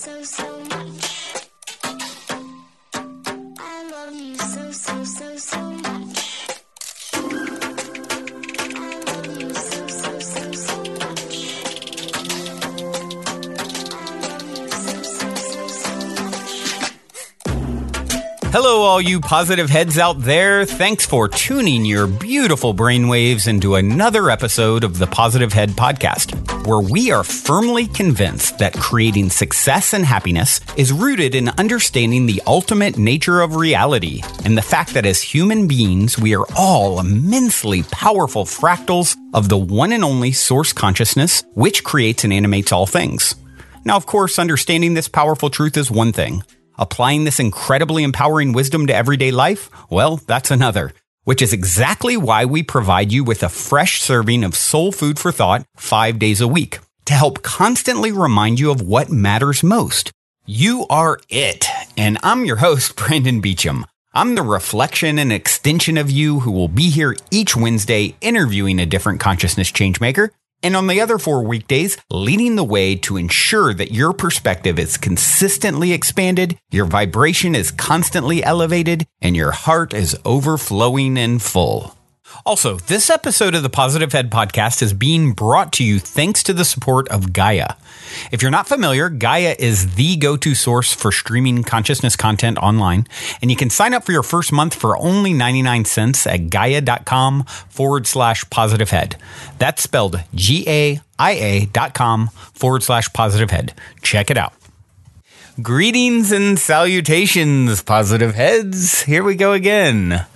so, so much. I love you so, so, so, so much. I love you so, so, so, so much. I love you so, so, so, so much. Hello, all you positive heads out there. Thanks for tuning your beautiful brainwaves into another episode of the Positive Head Podcast, where we are firmly convinced that creating success and happiness is rooted in understanding the ultimate nature of reality and the fact that as human beings, we are all immensely powerful fractals of the one and only source consciousness, which creates and animates all things. Now, of course, understanding this powerful truth is one thing. Applying this incredibly empowering wisdom to everyday life? Well, that's another, which is exactly why we provide you with a fresh serving of soul food for thought 5 days a week to help constantly remind you of what matters most. You are it. And I'm your host, Brandon Beecham. I'm the reflection and extension of you who will be here each Wednesday interviewing a different consciousness changemaker. And on the other 4 weekdays, leading the way to ensure that your perspective is consistently expanded, your vibration is constantly elevated, and your heart is overflowing and full. Also, this episode of the Positive Head Podcast is being brought to you thanks to the support of Gaia. If you're not familiar, Gaia is the go-to source for streaming consciousness content online, and you can sign up for your first month for only 99 cents at gaia.com/positivehead. That's spelled GAIA.com/positivehead. Check it out. Greetings and salutations, positive heads. Here we go again.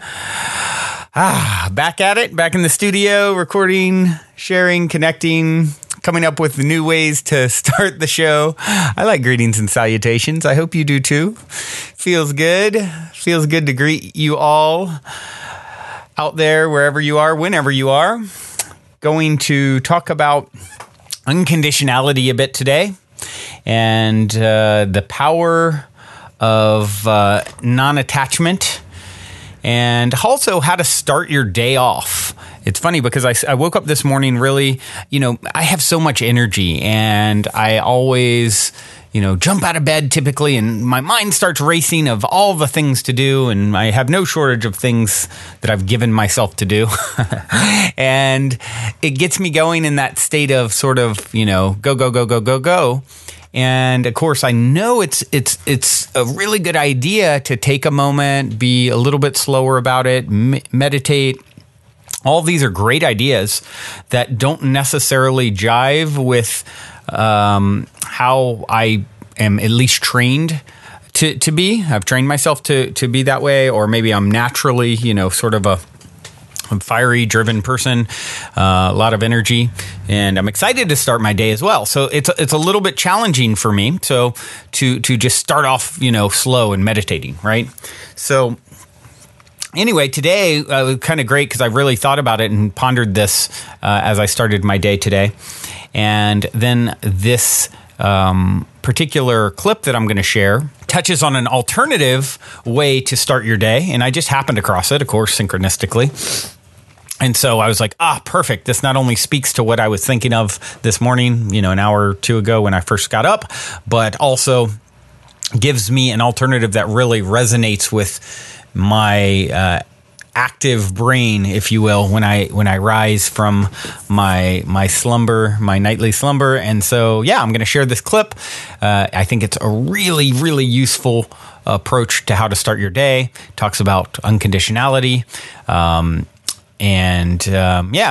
Back at it, back in the studio, recording, sharing, connecting, coming up with new ways to start the show. I like greetings and salutations. I hope you do too. Feels good. Feels good to greet you all out there, wherever you are, whenever you are. Going to talk about unconditionality a bit today and the power of non-attachment. And also how to start your day off. It's funny because I woke up this morning really, I have so much energy and I always, jump out of bed typically and my mind starts racing of all the things to do. And I have no shortage of things that I've given myself to do. And it gets me going in that state of sort of, go, go, go, go, go, go. And of course, I know it's a really good idea to take a moment, be a little bit slower about it, meditate. All these are great ideas that don't necessarily jive with how I am at least trained to be. I've trained myself to be that way, or maybe I'm naturally, sort of a fiery, driven person, a lot of energy, and I'm excited to start my day as well. So it's a little bit challenging for me. So to just start off, slow and meditating, right? So anyway, today was kind of great because I really thought about it and pondered this as I started my day today. And then this particular clip that I'm going to share touches on an alternative way to start your day. And I just happened across it, of course, synchronistically. And so I was like, perfect. This not only speaks to what I was thinking of this morning, an hour or two ago when I first got up, but also gives me an alternative that really resonates with my active brain, if you will, when I rise from my slumber, my nightly slumber. And so, I'm going to share this clip. I think it's a really, really useful approach to how to start your day. Talks about unconditionality.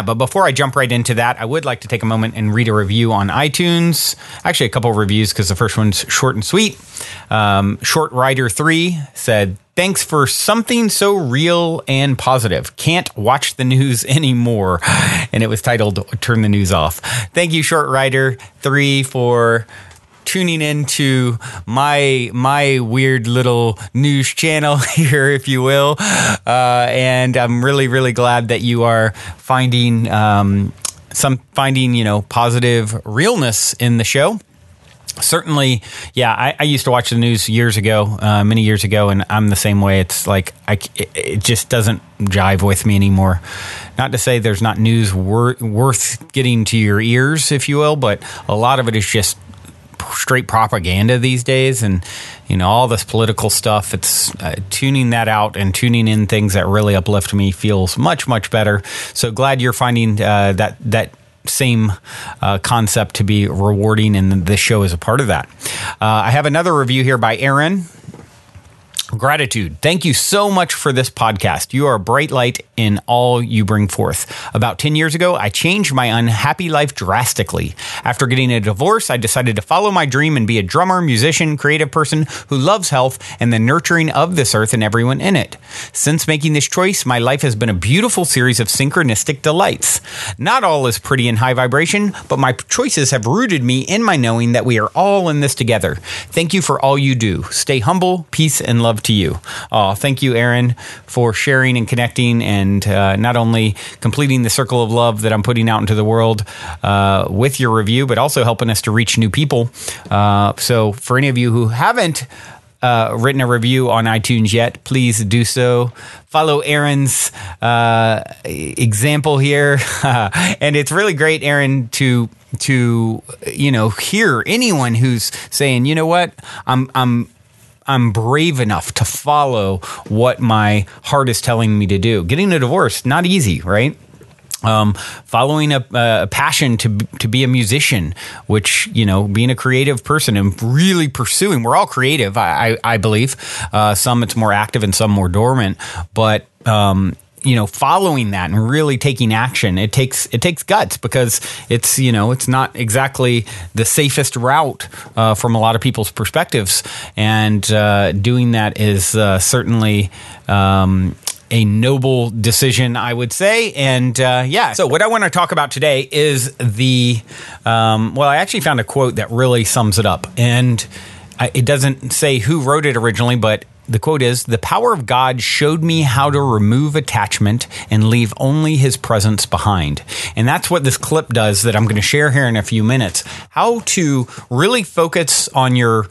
But before I jump right into that, I would like to take a moment and read a review on iTunes. Actually, a couple of reviews because the first one's short and sweet. Short Rider 3 said, "Thanks for something so real and positive. Can't watch the news anymore." And it was titled, "Turn the News Off." Thank you, Short Rider 3, for tuning into my weird little news channel here, if you will. And I'm really, really glad that you are finding positive realness in the show. Certainly, I used to watch the news many years ago, and I'm the same way. It's like it just doesn't jive with me anymore. Not to say there's not news worth getting to your ears, if you will, but a lot of it is just straight propaganda these days, and all this political stuff. It's tuning that out and tuning in things that really uplift me feels much, much better. So glad you're finding that same concept to be rewarding, and this show is a part of that. I have another review here by Aaron. Gratitude. Thank you so much for this podcast. You are a bright light in all you bring forth. About 10 years ago, I changed my unhappy life drastically. After getting a divorce, I decided to follow my dream and be a drummer, musician, creative person who loves health and the nurturing of this earth and everyone in it. Since making this choice, my life has been a beautiful series of synchronistic delights. Not all is pretty and high vibration, but my choices have rooted me in my knowing that we are all in this together. Thank you for all you do. Stay humble, peace, and love to you. Thank you, Aaron, for sharing and connecting, and not only completing the circle of love that I'm putting out into the world with your review, but also helping us to reach new people. So for any of you who haven't written a review on iTunes yet, please do so. Follow Aaron's example here. And it's really great, Aaron, to hear anyone who's saying, you know what, I'm brave enough to follow what my heart is telling me to do. Getting a divorce, not easy, right? Following a passion to be a musician, which, being a creative person and really pursuing, we're all creative, I believe. Some it's more active and some more dormant, but, following that and really taking action, it takes guts, because it's not exactly the safest route from a lot of people's perspectives, and doing that is certainly a noble decision, I would say. And so what I want to talk about today is I actually found a quote that really sums it up, and it doesn't say who wrote it originally, but the quote is, "The power of God showed me how to remove attachment and leave only his presence behind." And that's what this clip does that I'm going to share here in a few minutes. How to really focus on your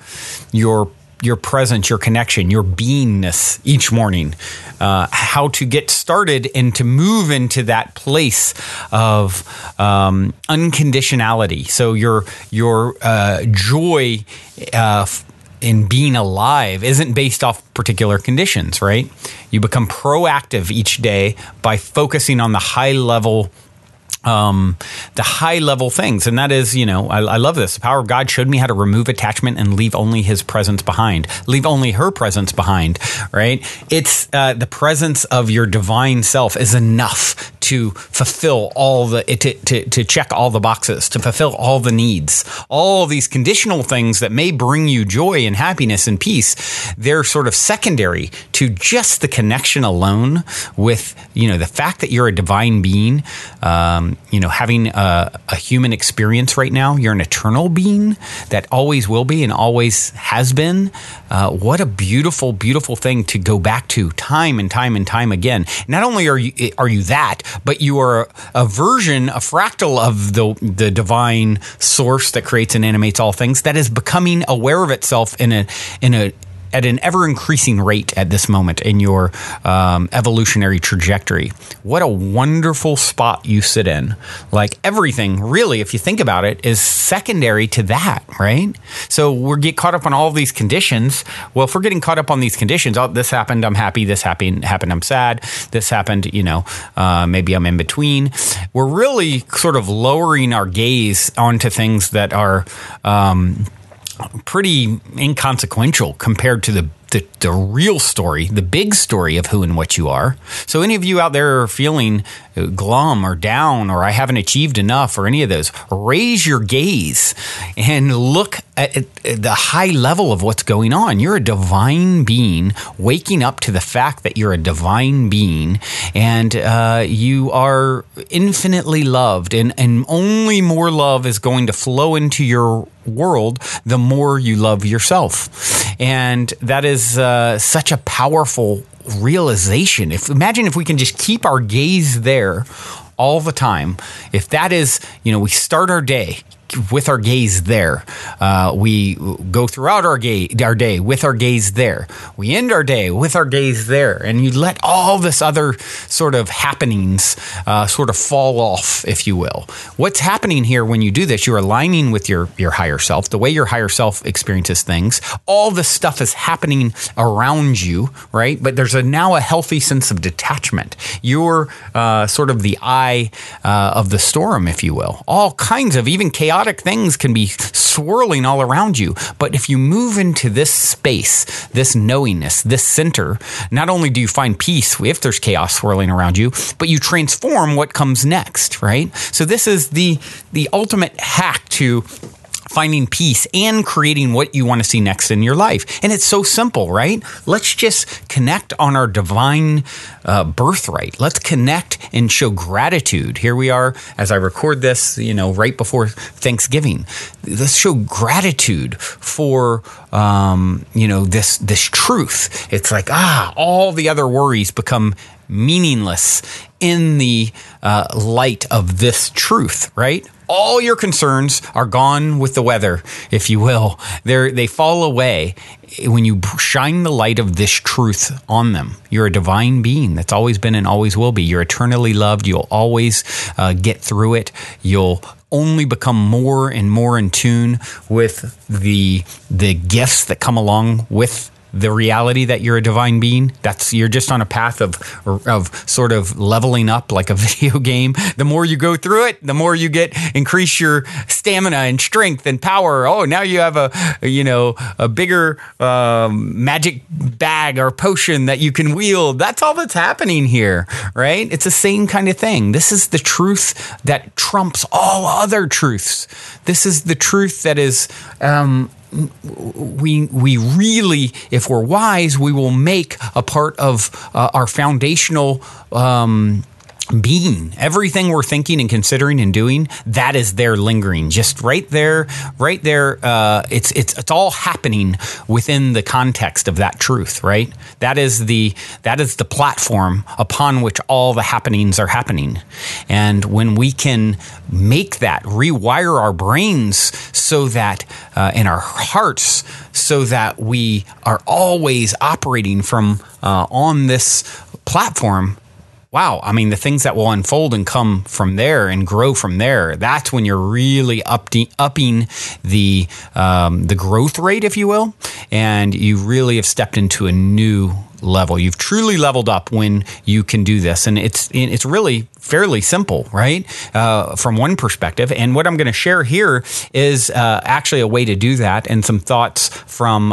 presence, your connection, your beingness each morning. How to get started and to move into that place of unconditionality. So your joy in being alive isn't based off particular conditions, right? You become proactive each day by focusing on the high level things. And that is, I love this. The power of God showed me how to remove attachment and leave only his presence behind. Leave only her presence behind, right? It's the presence of your divine self is enough to fulfill to check all the boxes, to fulfill all the needs. All these conditional things that may bring you joy and happiness and peace, they're sort of secondary to just the connection alone with, the fact that you're a divine being, having a human experience right now. You're an eternal being that always will be and always has been. What a beautiful, beautiful thing to go back to time and time and time again. Not only are you that, but you are a version, a fractal of the divine source that creates and animates all things, that is becoming aware of itself at an ever-increasing rate at this moment in your evolutionary trajectory. What a wonderful spot you sit in. Like everything, really, if you think about it, is secondary to that, right? So we get caught up on all of these conditions. Well, if we're getting caught up on these conditions, this happened, I'm happy, this happened, I'm sad, this happened, maybe I'm in between. We're really sort of lowering our gaze onto things that are pretty inconsequential compared to the real story, the big story of who and what you are. So any of you out there are feeling glum or down, or I haven't achieved enough, or any of those, raise your gaze and look at the high level of what's going on. You're a divine being, waking up to the fact that you're a divine being, and you are infinitely loved, and only more love is going to flow into your world the more you love yourself. And that is such a powerful realization. Imagine if we can just keep our gaze there all the time. If that is, we start our day with our gaze there. We go throughout our day with our gaze there. We end our day with our gaze there. And you let all this other sort of happenings sort of fall off, if you will. What's happening here when you do this, you're aligning with your higher self, the way your higher self experiences things. All this stuff is happening around you, right? But there's now a healthy sense of detachment. You're sort of the eye of the storm, if you will. All kinds of even chaotic things can be swirling all around you. But if you move into this space, this knowingness, this center, not only do you find peace if there's chaos swirling around you, but you transform what comes next, right? So this is the ultimate hack to finding peace and creating what you want to see next in your life. And it's so simple, right? Let's just connect on our divine birthright. Let's connect and show gratitude. Here we are as I record this, right before Thanksgiving. Let's show gratitude for, this truth. It's like, all the other worries become meaningless in the light of this truth, right? All your concerns are gone with the weather, if you will. They fall away when you shine the light of this truth on them. You're a divine being that's always been and always will be. You're eternally loved. You'll always get through it. You'll only become more and more in tune with the gifts that come along with the reality that you're a divine being. You're just on a path of sort of leveling up like a video game. The more you go through it, the more you increase your stamina and strength and power. Oh, now you have a bigger magic bag or potion that you can wield. That's all that's happening here, right? It's the same kind of thing. This is the truth that trumps all other truths. This is the truth that is we really, if we're wise, we will make a part of our foundational being. Everything we're thinking and considering and doing, that is there lingering, just right there. It's all happening within the context of that truth, right? That is the platform upon which all the happenings are happening. And when we can make that, rewire our brains so that, in our hearts, so that we are always operating from on this platform, wow, I mean, the things that will unfold and come from there and grow from there, that's when you're really upping the growth rate, if you will, and you really have stepped into a new level. You've truly leveled up when you can do this. And it's really fairly simple, right? From one perspective. And what I'm going to share here is actually a way to do that and some thoughts from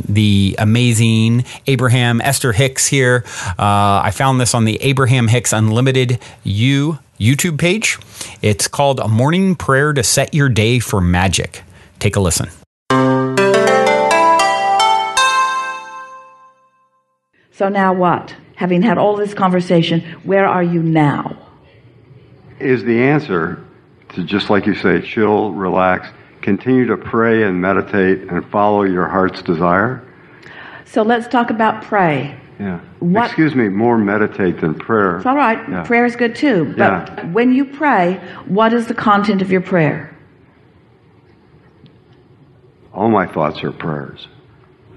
the amazing Abraham-Hicks here. I found this on the Abraham-Hicks Unlimited YouTube page. It's called A Morning Prayer to Set Your Day for Magic. Take a listen. So now what? Having had all this conversation, where are you now? Is the answer to, just like you say, chill, relax, continue to pray and meditate and follow your heart's desire? So let's talk about pray. Yeah. Excuse me, more meditate than prayer. It's all right. Yeah. Prayer is good too. But when you pray, what is the content of your prayer? All my thoughts are prayers.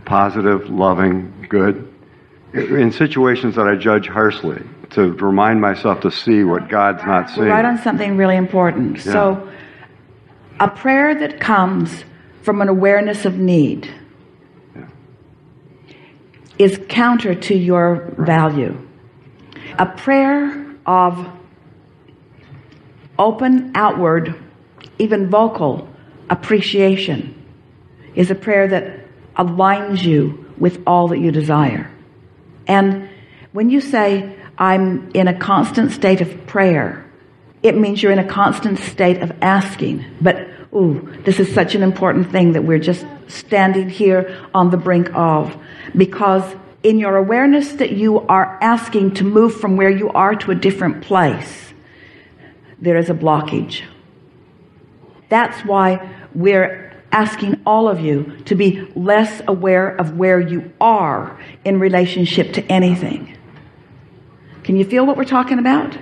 Positive, loving, good. In situations that I judge harshly, to remind myself to see what God's not seeing. We're right on something really important. Yeah. So, a prayer that comes from an awareness of need is counter to your value. A prayer of open, outward, even vocal appreciation is a prayer that aligns you with all that you desire. And when you say, I'm in a constant state of prayer, it means you're in a constant state of asking. But, this is such an important thing that we're just standing here on the brink of. Because in your awareness that you are asking to move from where you are to a different place, there is a blockage. That's why we're asking all of you to be less aware of where you are in relationship to anything. Can you feel what we're talking about?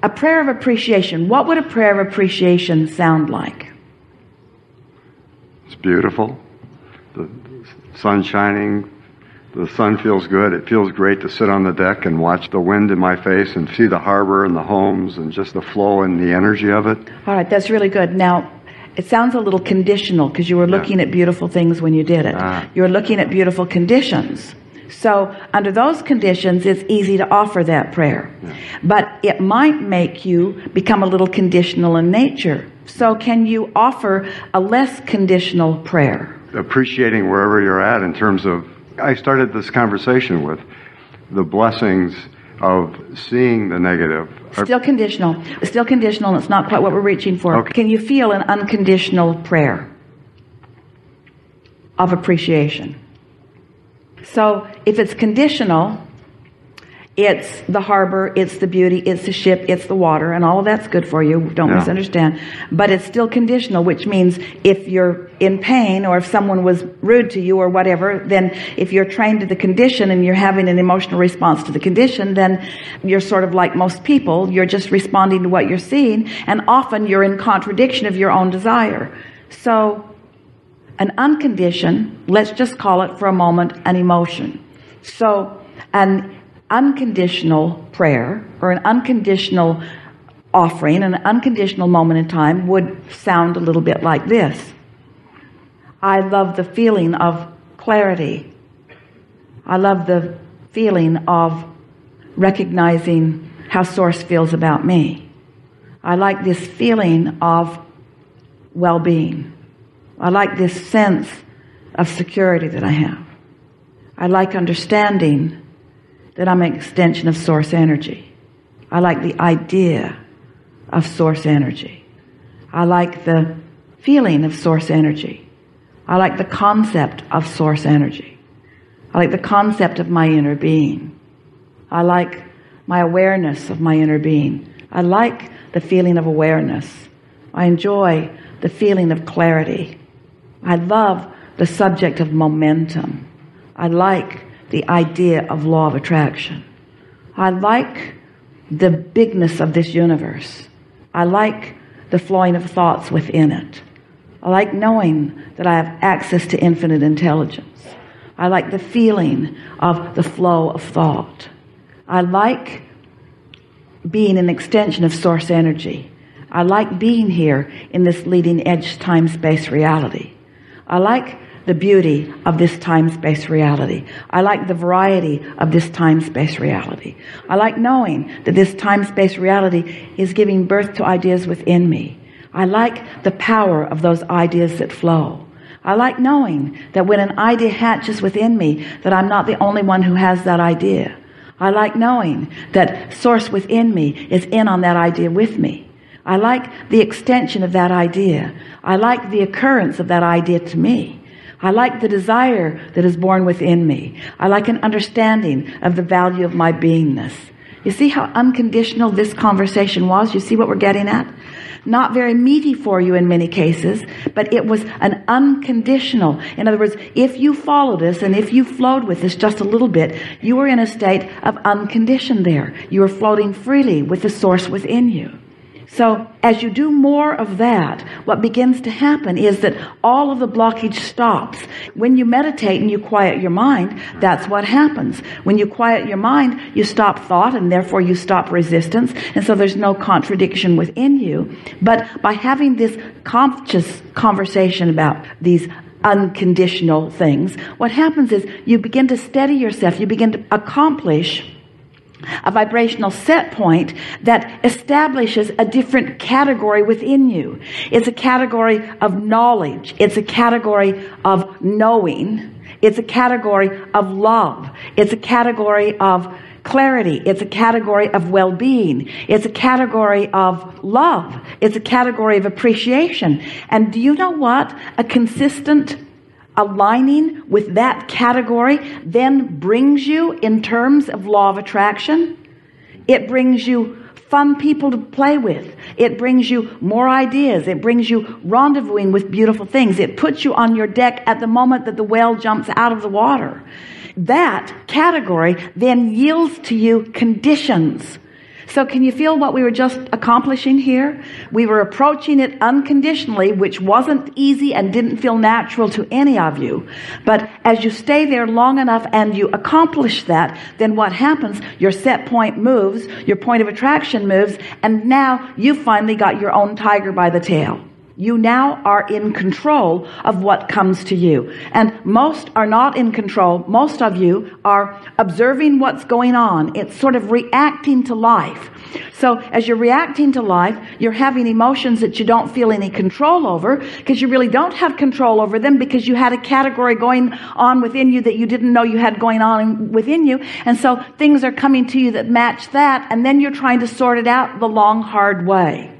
a prayer of appreciation. What would a prayer of appreciation sound like? It's beautiful. The sun shining. The sun feels good. It feels great to sit on the deck and watch the wind in my face and see the harbor and the homes and just the flow and the energy of it. All right, that's really good. Now, it sounds a little conditional because you were looking at beautiful things when you did it. You were looking at beautiful conditions. So under those conditions, it's easy to offer that prayer. But it might make you become a little conditional in nature. So can you offer a less conditional prayer? Appreciating wherever you're at in terms of, I started this conversation with the blessings of seeing the negative. Still conditional. Still conditional, and it's not quite what we're reaching for. Okay. Can you feel an unconditional prayer of appreciation? So if it's conditional, it's the harbor, it's the beauty, it's the ship, it's the water, and all of that's good for you. Don't misunderstand. But it's still conditional, which means if you're in pain or if someone was rude to you or whatever, then if you're trained to the condition and you're having an emotional response to the condition, then you're sort of like most people. You're just responding to what you're seeing, and often you're in contradiction of your own desire. So an unconditioned, let's just call it for a moment, an emotion. So an unconditional prayer or an unconditional offering, an unconditional moment in time would sound a little bit like this. I love the feeling of clarity. I love the feeling of recognizing how Source feels about me. I like this feeling of well-being. I like this sense of security that I have. I like understanding that I'm an extension of Source energy. I like the idea of Source energy. I like the feeling of Source energy. I like the concept of Source energy. I like the concept of my inner being. I like my awareness of my inner being. I like the feeling of awareness. I enjoy the feeling of clarity. I love the subject of momentum. I like the idea of law of attraction. I like the bigness of this universe. I like the flowing of thoughts within it. I like knowing that I have access to infinite intelligence. I like the feeling of the flow of thought. I like being an extension of Source energy. I like being here in this leading edge time-space reality. I like the beauty of this time-space reality. I like the variety of this time-space reality. I like knowing that this time-space reality is giving birth to ideas within me. I like the power of those ideas that flow. I like knowing that when an idea hatches within me, that I'm not the only one who has that idea. I like knowing that Source within me is in on that idea with me. I like the extension of that idea. I like the occurrence of that idea to me. I like the desire that is born within me. I like an understanding of the value of my beingness. You see how unconditional this conversation was? You see what we're getting at? Not very meaty for you in many cases, but it was an unconditional. In other words, if you followed us and if you flowed with us just a little bit, you were in a state of unconditioned there. You were floating freely with the Source within you. So as you do more of that, what begins to happen is that all of the blockage stops. When you meditate and you quiet your mind, that's what happens. When you quiet your mind, you stop thought, and therefore you stop resistance, and so there's no contradiction within you. But by having this conscious conversation about these unconditional things, what happens is you begin to steady yourself. You begin to accomplish a vibrational set point that establishes a different category within you. It's a category of knowledge. It's a category of knowing. It's a category of love. It's a category of clarity. It's a category of well-being. It's a category of love. It's a category of appreciation. And do you know what? A consistent aligning with that category then brings you in terms of law of attraction. It brings you fun people to play with. It brings you more ideas. It brings you rendezvousing with beautiful things. It puts you on your deck at the moment that the whale jumps out of the water. That category then yields to you conditions. So can you feel what we were just accomplishing here? We were approaching it unconditionally, which wasn't easy and didn't feel natural to any of you. But as you stay there long enough and you accomplish that, then what happens? Your set point moves, your point of attraction moves, and now you finally got your own tiger by the tail. You now are in control of what comes to you. And most are not in control. Most of you are observing what's going on. It's sort of reacting to life. So as you're reacting to life, you're having emotions that you don't feel any control over, because you really don't have control over them, because you had a category going on within you that you didn't know you had going on within you. And so things are coming to you that match that, and then you're trying to sort it out the long, hard way.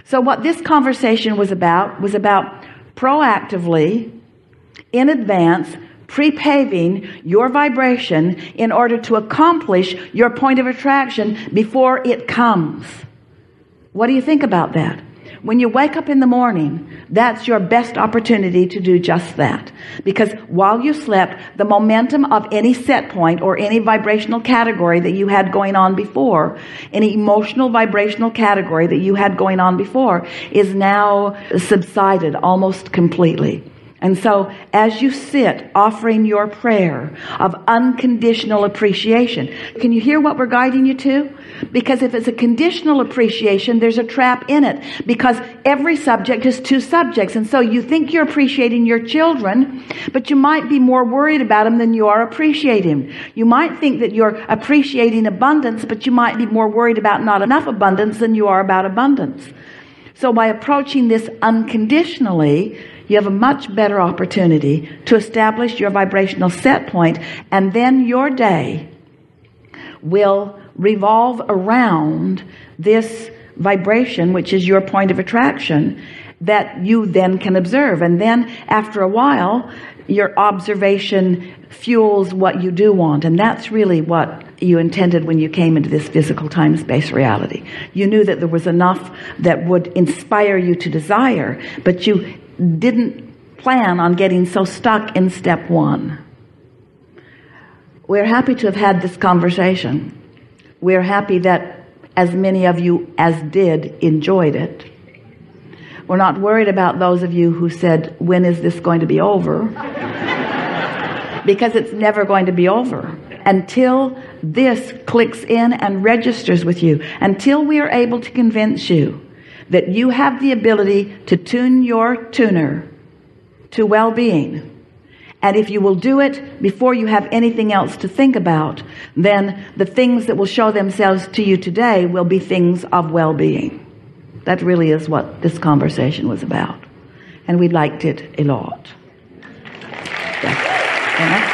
So what this conversation was about proactively, in advance, pre-paving your vibration in order to accomplish your point of attraction before it comes. What do you think about that? When you wake up in the morning, that's your best opportunity to do just that. Because while you slept, the momentum of any set point or any vibrational category that you had going on before, any emotional vibrational category that you had going on before, is now subsided almost completely. And so as you sit offering your prayer of unconditional appreciation, can you hear what we're guiding you to? Because if it's a conditional appreciation, there's a trap in it, because every subject is two subjects. And so you think you're appreciating your children, but you might be more worried about them than you are appreciating. You might think that you're appreciating abundance, but you might be more worried about not enough abundance than you are about abundance. So by approaching this unconditionally, you have a much better opportunity to establish your vibrational set point, and then your day will revolve around this vibration, which is your point of attraction, that you then can observe. And then after a while, your observation fuels what you do want. And that's really what you intended when you came into this physical time-space reality. You knew that there was enough that would inspire you to desire, but you didn't plan on getting so stuck in step one. We're happy to have had this conversation. We're happy that as many of you as did enjoyed it. We're not worried about those of you who said, when is this going to be over? Because it's never going to be over until this clicks in and registers with you, until we are able to convince you that you have the ability to tune your tuner to well-being. And if you will do it before you have anything else to think about, then the things that will show themselves to you today will be things of well-being. That really is what this conversation was about. And we liked it a lot. Yeah.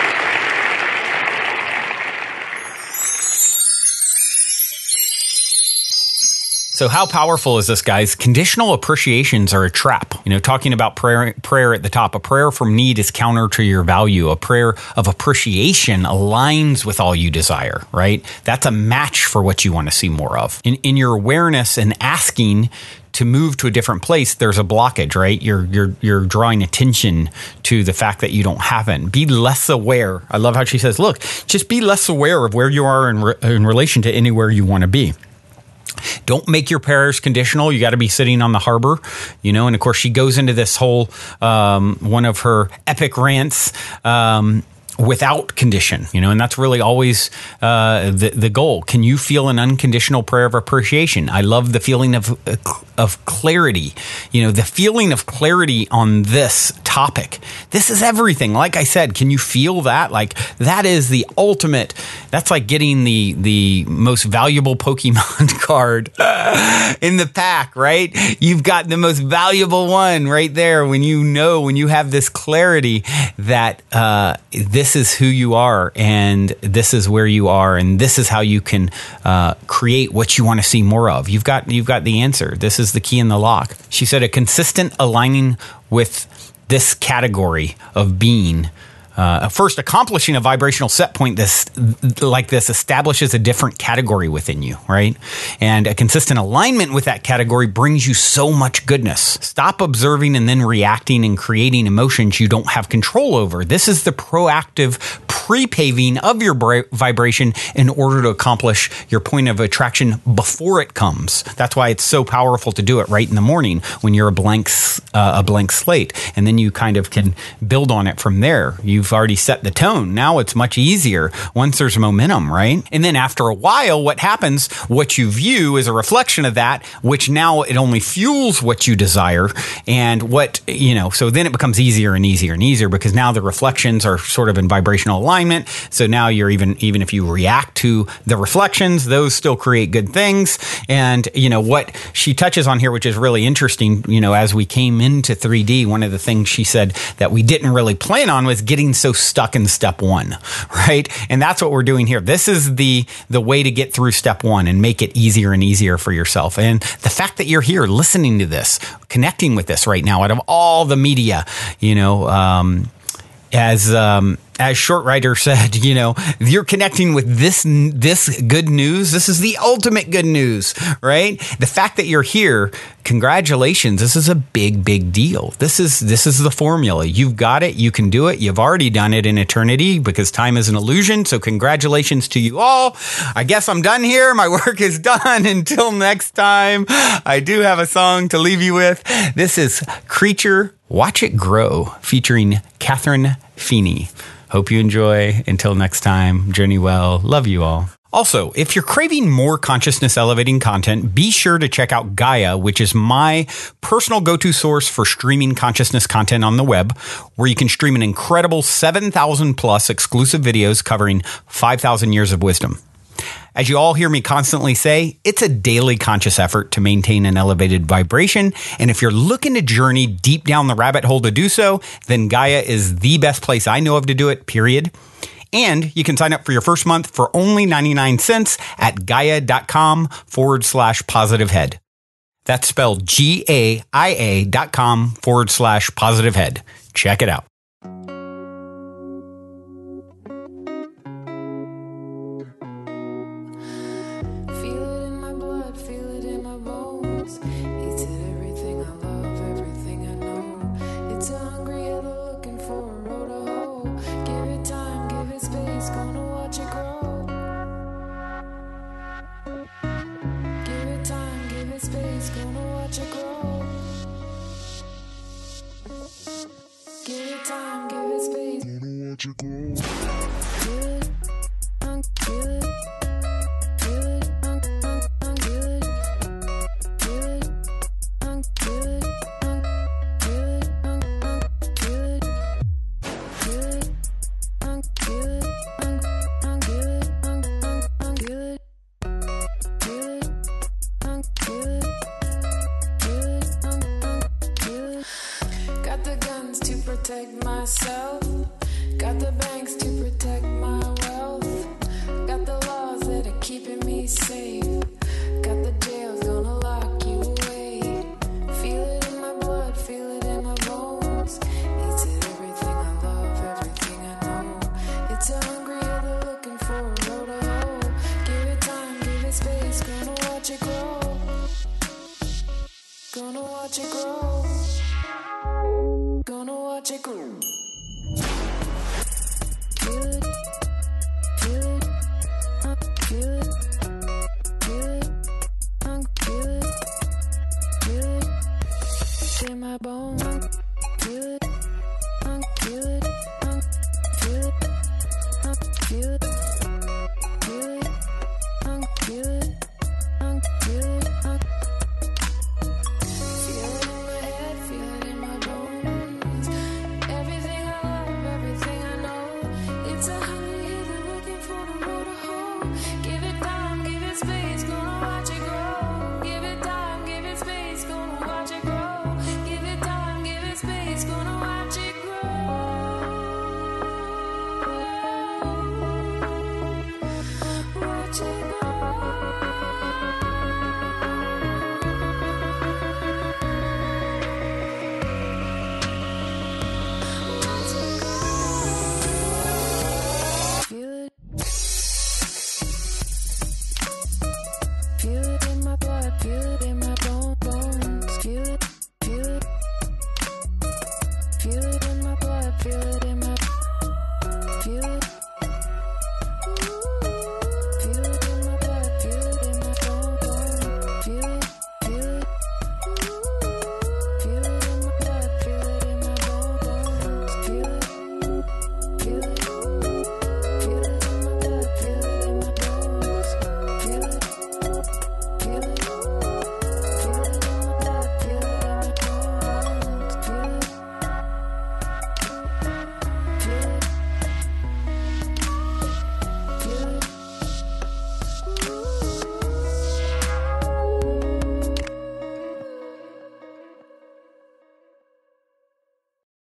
So how powerful is this, guys? Conditional appreciations are a trap. You know, talking about prayer at the top, a prayer from need is counter to your value. A prayer of appreciation aligns with all you desire, right? That's a match for what you want to see more of. In your awareness and asking to move to a different place, there's a blockage, right? You're drawing attention to the fact that you don't have it. Be less aware. I love how she says, look, just be less aware of where you are in relation to anywhere you want to be. Don't make your prayers conditional. You got to be sitting on the harbor, you know. And of course, she goes into this whole one of her epic rants without condition, you know, and that's really always the goal. Can you feel an unconditional prayer of appreciation? I love the feeling of clarity, you know, the feeling of clarity on this topic. This is everything. Like I said, can you feel that? Like that is the ultimate. That's like getting the most valuable Pokemon card in the pack, right? You've got the most valuable one right there when you have this clarity that this is who you are, and this is where you are, and this is how you can create what you want to see more of. You've got the answer. This is the key in the lock. She said a consistent aligning with this category of being. First, accomplishing a vibrational set point this establishes a different category within you, right? And a consistent alignment with that category brings you so much goodness. Stop observing and then reacting and creating emotions you don't have control over. This is the proactive pre-paving of your vibration in order to accomplish your point of attraction before it comes. That's why it's so powerful to do it right in the morning when you're a blank slate. And then you kind of can build on it from there. You've already set the tone. Now it's much easier once there's momentum, right? And then after a while, what happens, what you view is a reflection of that, which now it only fuels what you desire. And so then it becomes easier and easier and easier because now the reflections are sort of in vibrational alignment. So now you're even if you react to the reflections, those still create good things. And, what she touches on here, which is really interesting, as we came into 3D, one of the things she said that we didn't really plan on was getting so stuck in step one, right? And that's what we're doing here. This is the way to get through step one and make it easier and easier for yourself. And the fact that you're here listening to this, connecting with this right now, out of all the media, as Short Writer said, you're connecting with this good news. This is the ultimate good news, right? The fact that you're here, congratulations. This is a big, big deal. This is the formula. You've got it. You can do it. You've already done it in eternity because time is an illusion. So congratulations to you all. I guess I'm done here. My work is done. Until next time, I do have a song to leave you with. This is Creature, Watch It Grow, featuring Catherine Feeney. Hope you enjoy. Until next time, journey well. Love you all. Also, if you're craving more consciousness elevating content, be sure to check out Gaia, which is my personal go-to source for streaming consciousness content on the web, where you can stream an incredible 7,000 plus exclusive videos covering 5,000 years of wisdom. As you all hear me constantly say, it's a daily conscious effort to maintain an elevated vibration. And if you're looking to journey deep down the rabbit hole to do so, then Gaia is the best place I know of to do it, period. And you can sign up for your first month for only 99 cents at gaia.com/positivehead. That's spelled GAIA.com/positivehead. Check it out. Protect myself, got the banks to protect my wealth, got the laws that are keeping me safe, got the jails gonna lock you away. Feel it in my blood, feel it in my bones. Eats at everything I love, everything I know. It's a hungry other looking for a road to hoe. Give it time, give it space, gonna watch it grow, gonna watch it grow, gonna watch it grow. Feel it, feel it, feel it, feel it, feel it, feel it, in my bones. Feel it, feel it, feel it, feel it, feel it, feel it, feel it. Feel it in my blood, feel it in my bones. Feel it, feel it, feel it in my blood, feel it in